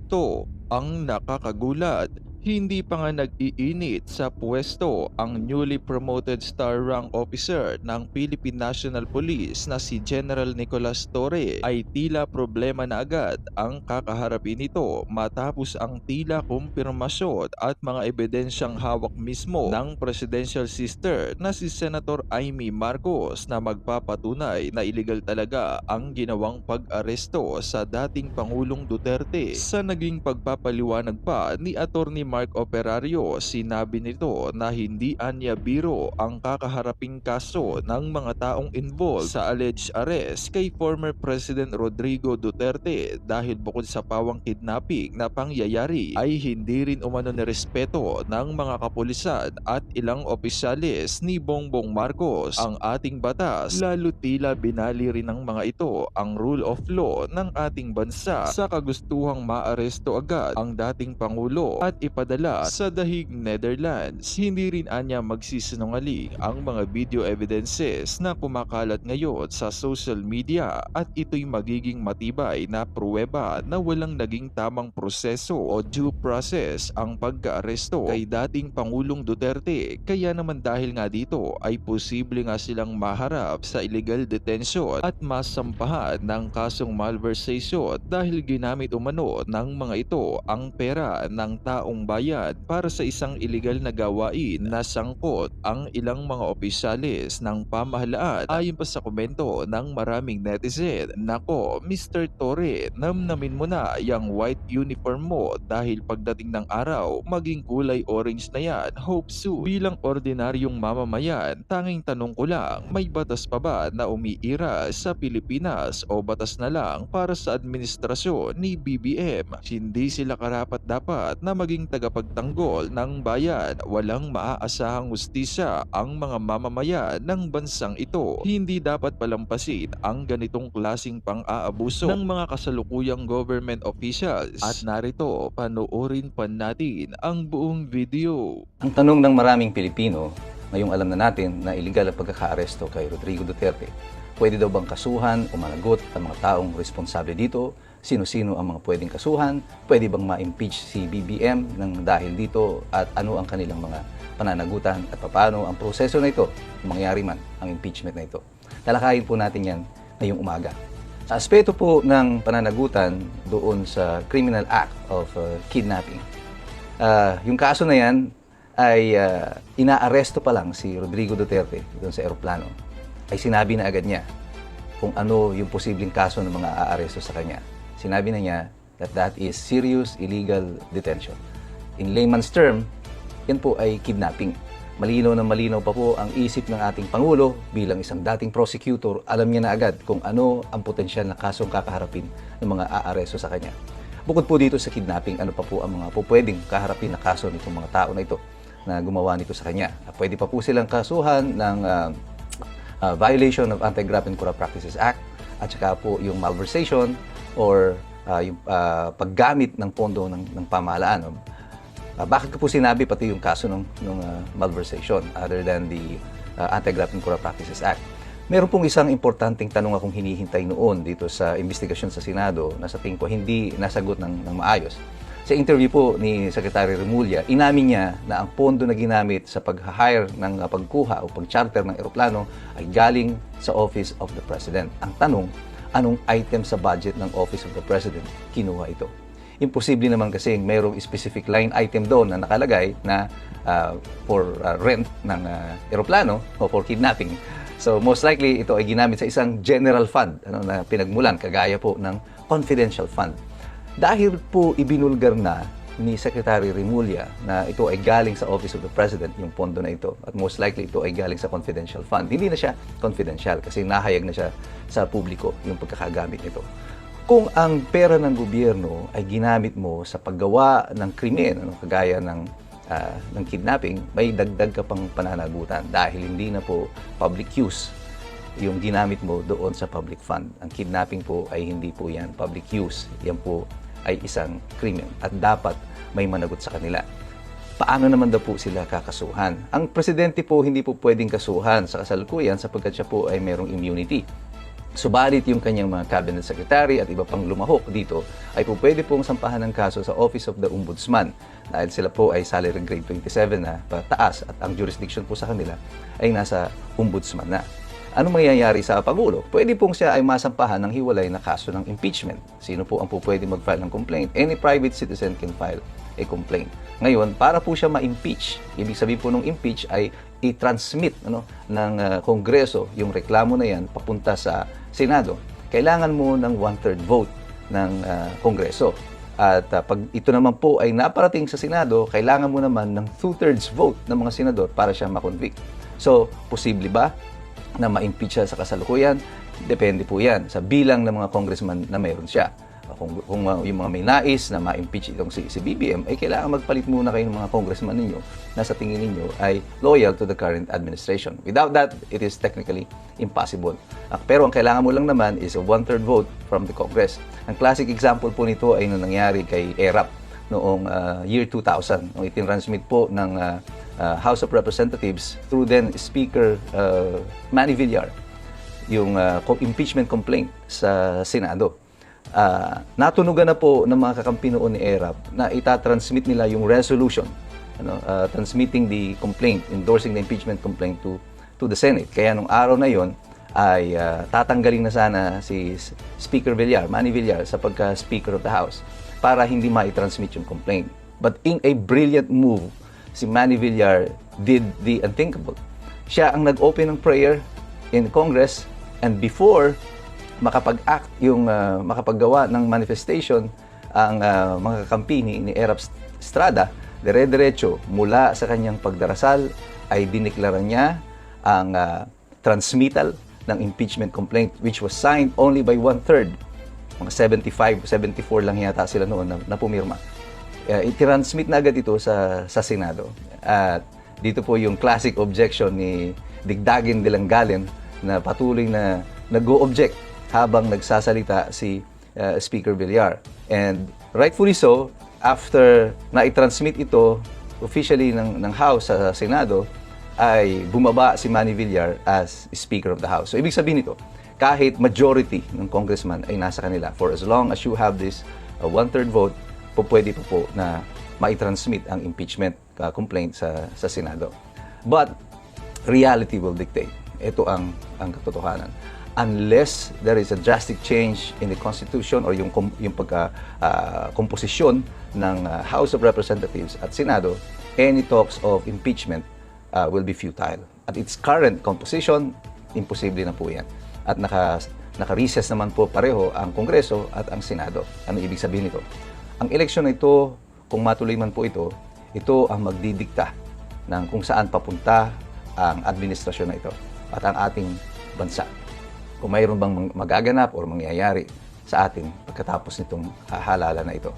Ito ang nakakagulat. Hindi pa nga nag-iinit sa pwesto ang newly promoted star rank officer ng Philippine National Police na si General Nicolas Torre ay tila problema na agad ang kakaharapin nito matapos ang tila kumpirmasyon at mga ebidensyang hawak mismo ng presidential sister na si Senator Amy Marcos na magpapatunay na illegal talaga ang ginawang pag-aresto sa dating Pangulong Duterte. Sa naging pagpapaliwanag pa ni Attorney Mark Operario, sinabi nito na hindi anya biro ang kakaharaping kaso ng mga taong involved sa alleged arrest kay former President Rodrigo Duterte dahil bukod sa pawang kidnapping na pangyayari ay hindi rin umano nirespeto ng mga kapulisan at ilang opisyalis ni Bongbong Marcos ang ating batas, lalo tila binali rin ng mga ito ang rule of law ng ating bansa sa kagustuhang maaresto agad ang dating Pangulo at ipadala sa dahig Netherlands. Hindi rin anya magsisinungaling ang mga video evidences na kumakalat ngayon sa social media at ito'y magiging matibay na pruweba na walang naging tamang proseso o due process ang pagkaaresto kay dating Pangulong Duterte. Kaya naman dahil nga dito ay posible nga silang maharap sa illegal detention at masampahan ng kasong malversation dahil ginamit umano ng mga ito ang pera ng taong bayan para sa isang illegal na gawain na sangkot ang ilang mga opisyalis ng pamahalaan. Ayon pa sa komento ng maraming netizen, "Nako, Mr. Torre, namnamin mo na yung white uniform mo dahil pagdating ng araw, maging kulay orange na yan, hope soon." Bilang ordinaryong mamamayan, tanging tanong ko lang, may batas pa ba na umiira sa Pilipinas o batas na lang para sa administrasyon ni BBM? Hindi sila karapat-dapat na maging tagapagtanggol ng bayan. Walang maaasahang hustisya ang mga mamamayan ng bansang ito. Hindi dapat palampasin ang ganitong klasing pang-aabuso ng mga kasalukuyang government officials. At narito, panoorin pa natin ang buong video. Ang tanong ng maraming Pilipino, ngayong alam na natin na iligal ang pagkakaaresto kay Rodrigo Duterte, pwede daw bang kasuhan o managot ang mga taong responsable dito? Sino-sino ang mga pwedeng kasuhan? Pwede bang ma-impeach si BBM ng dahil dito? At ano ang kanilang mga pananagutan at paano ang proseso na ito, kung mangyari man ang impeachment na ito? Talakayin po natin yan ngayong umaga. Sa aspeto po ng pananagutan doon sa Criminal Act of Kidnapping, yung kaso na yan ay inaaresto pa lang si Rodrigo Duterte doon sa eroplano, ay sinabi na agad niya kung ano yung posibleng kaso ng mga aaresto sa kanya. Sinabi na niya that is serious illegal detention. In layman's term, yan po ay kidnapping. Malinaw na malinaw pa po ang isip ng ating Pangulo bilang isang dating prosecutor. Alam niya na agad kung ano ang potensyal na kasong kakaharapin ng mga aaresto sa kanya. Bukod po dito sa kidnapping, ano pa po ang mga pwedeng kaharapin na kaso nitong mga tao na ito na gumawa nito sa kanya. Pwede pa po silang kasuhan ng violation of Anti-Graft and Corrupt Practices Act at saka po yung malversation or yung paggamit ng pondo ng pamahalaan. Bakit ko po sinabi pati yung kaso ng malversation other than the Anti-Graft and Corrupt Practices Act? Meron pong isang importanteng tanong akong hinihintay noon dito sa investigasyon sa Senado na sa tingin ko hindi nasagot ng maayos. Sa interview po ni Secretary Remulla, inamin niya na ang pondo na ginamit sa pag-hire ng pagkuha o pag-charter ng eroplano ay galing sa Office of the President. Ang tanong, anong item sa budget ng Office of the President kinuha ito? Imposible naman kasi mayroong specific line item doon na nakalagay na for rent ng eroplano o for kidnapping. So most likely ito ay ginamit sa isang general fund na pinagmulan kagaya po ng confidential fund. Dahil po ibinulgar na ni Secretary Remulla na ito ay galing sa Office of the President, yung pondo na ito, at most likely ito ay galing sa confidential fund. Hindi na siya confidential kasi nahayag na siya sa publiko yung pagkakagamit nito. Kung ang pera ng gobyerno ay ginamit mo sa paggawa ng krimen, kagaya ng kidnapping, may dagdag ka pang pananagutan dahil hindi na po public use yung ginamit mo doon sa public fund. Ang kidnapping po ay hindi po yan public use. Yan po ay isang krimen at dapat may managot sa kanila. Paano naman daw po sila kakasuhan? Ang presidente po hindi po pwedeng kasuhan sa kasalukuyan sapagkat siya po ay mayroong immunity. Subalit yung kanyang mga cabinet secretary at iba pang lumahok dito ay po pwede pong sampahan ng kaso sa Office of the Ombudsman dahil sila po ay salary grade 27 na pataas at ang jurisdiction po sa kanila ay nasa Ombudsman na. Ano mangyayari sa Pangulo? Pwede pong siya ay masampahan ng hiwalay na kaso ng impeachment. Sino po ang po pwede mag-file ng complaint? Any private citizen can file a complaint. Ngayon, para po siya ma-impeach, ibig sabihin po ng impeach ay i-transmit ng Kongreso yung reklamo na yan papunta sa Senado. Kailangan mo ng 1/3 vote ng Kongreso. At pag ito naman po ay naparating sa Senado, kailangan mo naman ng 2/3 vote ng mga senador para siya ma-convict. So, posible ba na ma-impeach siya sa kasalukuyan? Depende po yan sa bilang ng mga congressman na mayroon siya. Kung yung mga may nais na ma-impeach itong si BBM, ay kailangan magpalit muna kayo ng mga congressman ninyo na sa tingin ninyo ay loyal to the current administration. Without that, it is technically impossible. Pero ang kailangan mo lang naman is a 1/3 vote from the Congress. Ang classic example po nito ay nung nangyari kay ERAP noong year 2000, nung itinransmit po ng House of Representatives through then Speaker Manny Villar yung impeachment complaint sa Senado. Natunugan na po ng mga kakampi noon ni ERAP na itatransmit nila yung resolution, transmitting the complaint, endorsing the impeachment complaint to the Senate. Kaya nung araw na yon ay tatanggalin na sana si Speaker Villar, Manny Villar, sa pagka-Speaker of the House para hindi ma-transmit yung complaint. But in a brilliant move, si Manny Villar did the unthinkable. Siya ang nag-open ng prayer in Congress, and before makapag-act yung makapaggawa ng manifestation ang mga kakampi ni ERAP Estrada, dire-diretso mula sa kanyang pagdarasal ay diniklara niya ang transmittal ng impeachment complaint, which was signed only by 1/3. Mga 75, 74 lang yata sila noon na pumirma. Itransmit na agad ito sa Senado. At dito po yung classic objection ni Digdagin de Langalen na patuloy na nag-o-object habang nagsasalita si Speaker Villar. And rightfully so, after na i-transmit ito officially ng House sa Senado, ay bumaba si Manny Villar as Speaker of the House. So ibig sabihin nito, kahit majority ng congressman ay nasa kanila, for as long as you have this 1/3 vote, pwede po na ma-transmit ang impeachment complaint sa Senado. But reality will dictate. Ito ang katotohanan. Unless there is a drastic change in the Constitution or yung komposisyon ng House of Representatives at Senado, any talks of impeachment will be futile. At its current composition, imposible na po yan. At naka-recess naman po pareho ang Kongreso at ang Senado. Ano ibig sabihin nito? Ang eleksyon na ito, kung matuloy man po ito ang magdidikta ng kung saan papunta ang administrasyon na ito at ang ating bansa. Kung mayroon bang magaganap o mangyayari sa atin pagkatapos nitong halalan na ito.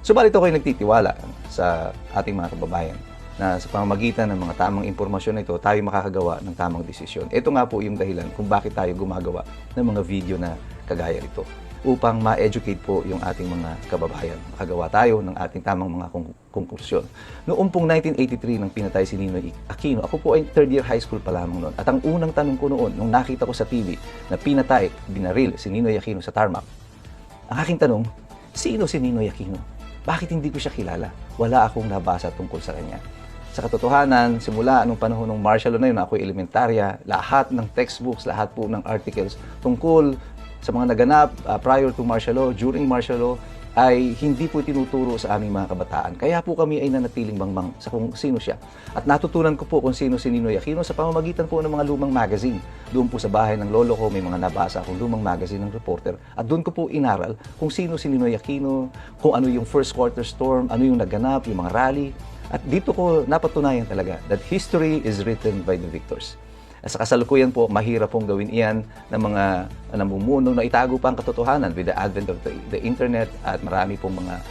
Subalit ako ay nagtitiwala sa ating mga kababayan na sa pamamagitan ng mga tamang impormasyon na ito, tayo makakagawa ng tamang desisyon. Ito nga po yung dahilan kung bakit tayo gumagawa ng mga video na kagaya nito upang ma-educate po yung ating mga kababayan. Makagawa tayo ng ating tamang mga konklusyon. Noong pong 1983 nang pinatay si Ninoy Aquino, ako po ay third year high school pa lamang noon. At ang unang tanong ko noon, nung nakita ko sa TV na pinatay, binaril si Ninoy Aquino sa tarmac, ang aking tanong, sino si Ninoy Aquino? Bakit hindi ko siya kilala? Wala akong nabasa tungkol sa kanya. Sa katotohanan, simula anong panahon ng martial law na yun, ako'y elementarya, lahat ng textbooks, lahat po ng articles tungkol sa mga naganap prior to martial law, during martial law, ay hindi po tinuturo sa aming mga kabataan. Kaya po kami ay nanatiling mangmang sa kung sino siya. At natutunan ko po kung sino si Ninoy Aquino sa pamamagitan po ng mga lumang magazine. Doon po sa bahay ng lolo ko, may mga nabasa akong lumang magazine ng reporter. At doon ko po inaral kung sino si Ninoy Aquino, kung ano yung first quarter storm, ano yung naganap, yung mga rally. At dito ko napatunayan talaga that history is written by the victors. Sa kasalukuyan po, mahirap pong gawin iyan ng mga namumuno na itago pa ang katotohanan with the advent of the internet at marami pong mga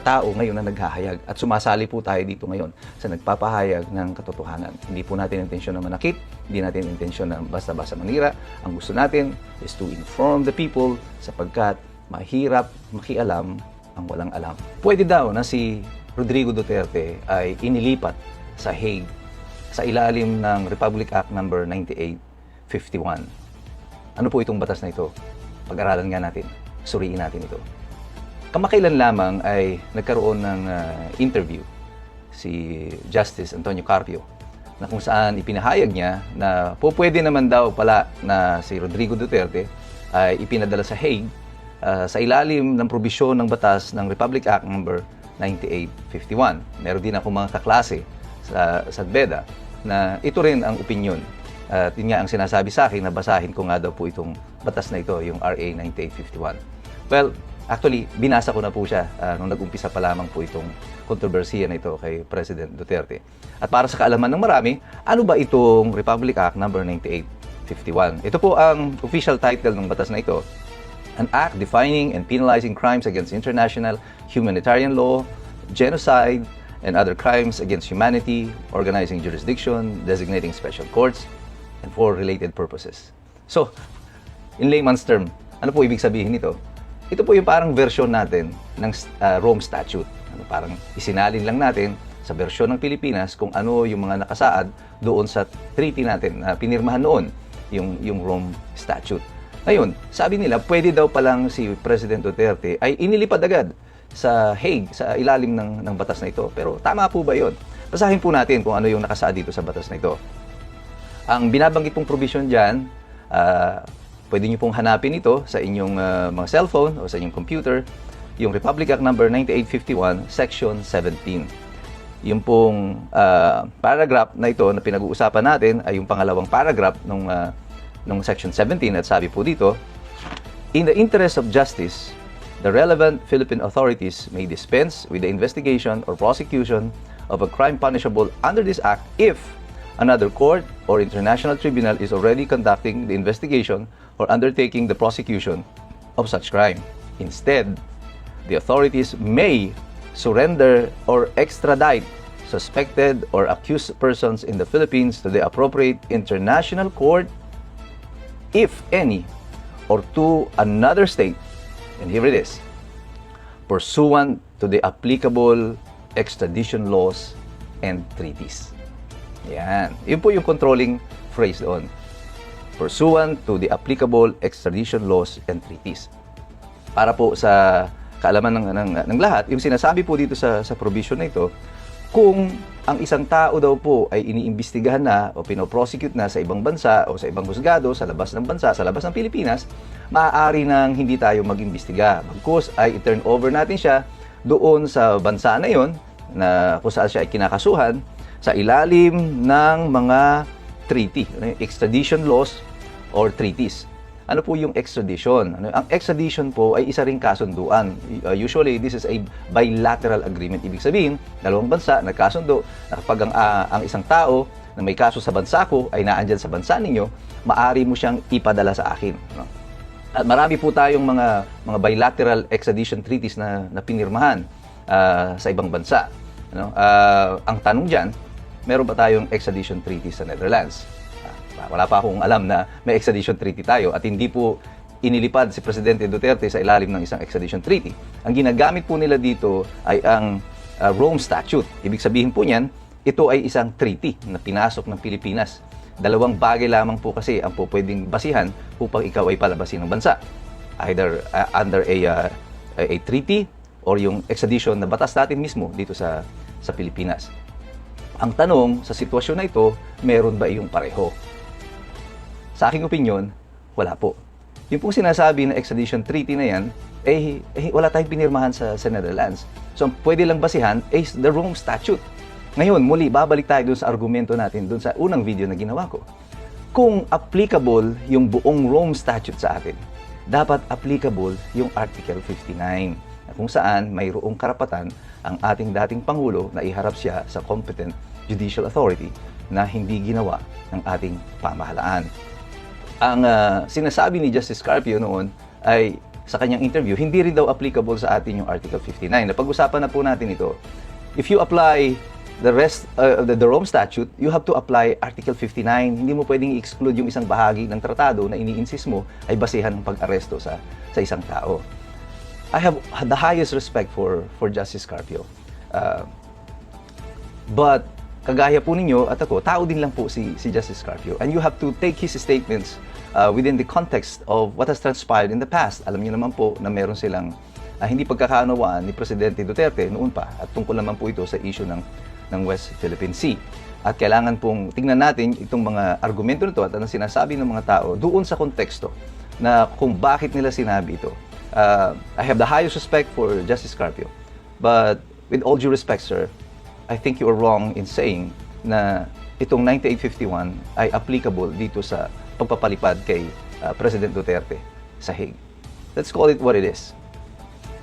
tao ngayon na naghahayag. At sumasali po tayo dito ngayon sa nagpapahayag ng katotohanan. Hindi po natin intensyon na manakit, hindi natin intensyon na basta-basta manira. Ang gusto natin is to inform the people sapagkat mahirap makialam ang walang alam. Pwede daw na si Rodrigo Duterte ay inilipat sa Hague sa ilalim ng Republic Act number 9851. Ano po itong batas na ito? Pag-aralan nga natin, suriin natin ito. Kamakailan lamang ay nagkaroon ng interview si Justice Antonio Carpio na kung saan ipinahayag niya na pwede naman daw pala na si Rodrigo Duterte ay ipinadala sa Hague sa ilalim ng probisyon ng batas ng Republic Act number 9851. Meron din ako mga kaklase sa BEDA na ito rin ang opinyon. At yun nga ang sinasabi sa akin na basahin ko nga daw po itong batas na ito, yung RA 9851. Well, actually, binasa ko na po siya nung nag-umpisa pa lamang po itong kontrobersiya na ito kay President Duterte. At para sa kaalaman ng marami, ano ba itong Republic Act number 9851? Ito po ang official title ng batas na ito. An act defining and penalizing crimes against international humanitarian law, genocide, and other crimes against humanity, organizing jurisdiction, designating special courts, and for related purposes. So, in layman's term, ano po ibig sabihin nito? Ito po yung parang version natin ng Rome Statute. Parang isinalin lang natin sa bersyon ng Pilipinas kung ano yung mga nakasaad doon sa treaty natin na pinirmahan noon, yung Rome Statute. Ngayon, sabi nila, pwede daw palang si President Duterte ay inilipad agad sa Hague, sa ilalim ng batas na ito. Pero tama po ba yun? Basahin po natin kung ano yung nakasaad dito sa batas na ito. Ang binabanggit pong provision dyan, pwede nyo pong hanapin ito sa inyong mga cellphone o sa inyong computer, yung Republic Act number 9851, Section 17. Yung pong paragraph na ito na pinag-uusapan natin ay yung pangalawang paragraph ng Section 17 at sabi po dito, in the interest of justice, the relevant Philippine authorities may dispense with the investigation or prosecution of a crime punishable under this act if another court or international tribunal is already conducting the investigation or undertaking the prosecution of such crime. Instead, the authorities may surrender or extradite suspected or accused persons in the Philippines to the appropriate international court, if any, or to another state, and here it is, pursuant to the applicable extradition laws and treaties. Yan. Yun po yung controlling phrase doon. Pursuant to the applicable extradition laws and treaties. Para po sa kaalaman ng lahat, yung sinasabi po dito sa provision na ito, kung ang isang tao daw po ay iniimbestigahan na o pinoprosecute na sa ibang bansa o sa ibang husgado, sa labas ng bansa, sa labas ng Pilipinas, maaari nang hindi tayo mag-imbestiga. Bagkus ay i-turn over natin siya doon sa bansa na yon na kung saan siya ay kinakasuhan sa ilalim ng mga treaty, extradition laws or treaties. Ano po yung extradition? Ang extradition po ay isa ring kasunduan. Usually, this is a bilateral agreement. Ibig sabihin, dalawang bansa nagkasundo na kapag ang isang tao na may kaso sa bansa ko ay naandyan sa bansa ninyo, maaari mo siyang ipadala sa akin. At marami po tayong mga bilateral extradition treaties na pinirmahan sa ibang bansa. Ang tanong dyan, meron ba tayong extradition treaty sa Netherlands? Wala pa akong alam na may extradition treaty tayo at hindi po inilipad si Presidente Duterte sa ilalim ng isang extradition treaty. Ang ginagamit po nila dito ay ang Rome Statute. Ibig sabihin po niyan, ito ay isang treaty na pinasok ng Pilipinas. Dalawang bagay lamang po kasi ang po pwedeng basihan upang ikaw ay palabasin ng bansa. Either under a treaty or yung extradition na batas natin mismo dito sa Pilipinas. Ang tanong, sa sitwasyon na ito, meron ba iyong pareho? Sa aking opinyon, wala po. Yung pong sinasabi na extradition treaty na yan, wala tayong pinirmahan sa Netherlands. So, ang pwede lang basihan is the Rome Statute. Ngayon, muli, babalik tayo dun sa argumento natin dun sa unang video na ginawa ko. Kung applicable yung buong Rome Statute sa atin, dapat applicable yung Article 59, na kung saan mayroong karapatan ang ating dating Pangulo na iharap siya sa competent judicial authority na hindi ginawa ng ating pamahalaan. Ang sinasabi ni Justice Carpio noon ay sa kanyang interview, hindi rin daw applicable sa atin yung Article 59. Napag-usapan na po natin ito. If you apply the rest the Rome Statute, you have to apply Article 59. Hindi mo pwedeng i-exclude yung isang bahagi ng tratado na ini-insist mo ay basehan ng pag-aresto sa isang tao. I have the highest respect for Justice Carpio. But kagaya po ninyo at ako, tao din lang po si Justice Carpio. And you have to take his statements within the context of what has transpired in the past. Alam niyo naman po na meron silang hindi pagkakaunawaan ni Presidente Duterte noon pa at tungkol naman po ito sa issue ng West Philippine Sea. At kailangan pong tingnan natin itong mga argumento nito at ang sinasabi ng mga tao doon sa konteksto na kung bakit nila sinabi ito. I have the highest respect for Justice Carpio. But with all due respect, sir, I think you are wrong in saying na itong 9851 ay applicable dito sa pagpapalipad kay President Duterte sa Hague. Let's call it what it is.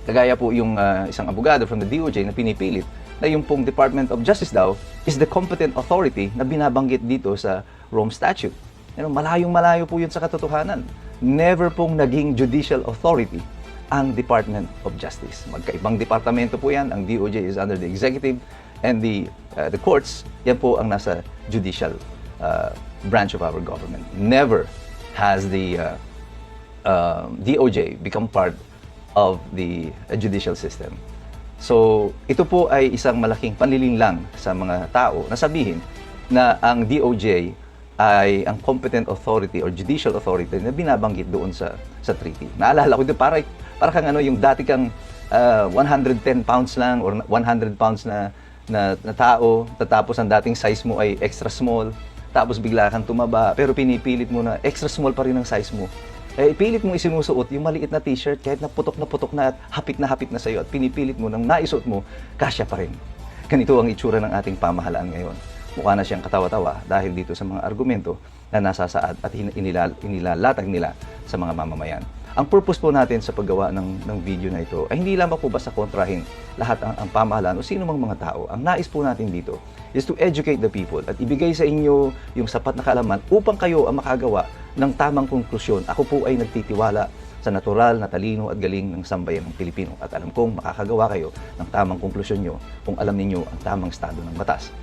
Kagaya po yung isang abogado from the DOJ na pinipilit na yung pong Department of Justice daw is the competent authority na binabanggit dito sa Rome Statute. Malayong-malayo po yun sa katotohanan. Never pong naging judicial authority ang Department of Justice. Magkaibang departamento po yan. Ang DOJ is under the executive and the courts, yan po ang nasa judicial branch of our government. Never has the DOJ become part of the judicial system. So, ito po ay isang malaking panlilinlang sa mga tao na sabihin na ang DOJ ay ang competent authority or judicial authority na binabanggit doon sa treaty. Naalala ko ito, para kang yung dati kang 110 pounds lang or 100 pounds na tao, tapos ang dating size mo ay extra small, tapos bigla kang tumaba, pero pinipilit mo na extra small pa rin ang size mo. Pilit mong isinusuot yung maliit na t-shirt kahit na putok na at hapit na sa'yo at pinipilit mo nang naisuot mo, kasya pa rin. Ganito ang itsura ng ating pamahalaan ngayon. Mukha na siyang katawa-tawa dahil dito sa mga argumento na nasasaad at inilalatag nila sa mga mamamayan. Ang purpose po natin sa paggawa ng video na ito ay hindi lamang po basta kontrahin lahat ang pamahalaan o sino mang mga tao. Ang nais po natin dito is to educate the people at ibigay sa inyo yung sapat na kaalaman upang kayo ang makagawa ng tamang konklusyon. Ako po ay nagtitiwala sa natural na talino at galing ng sambayan ng Pilipino at alam kong makakagawa kayo ng tamang konklusyon nyo kung alam ninyo ang tamang estado ng batas.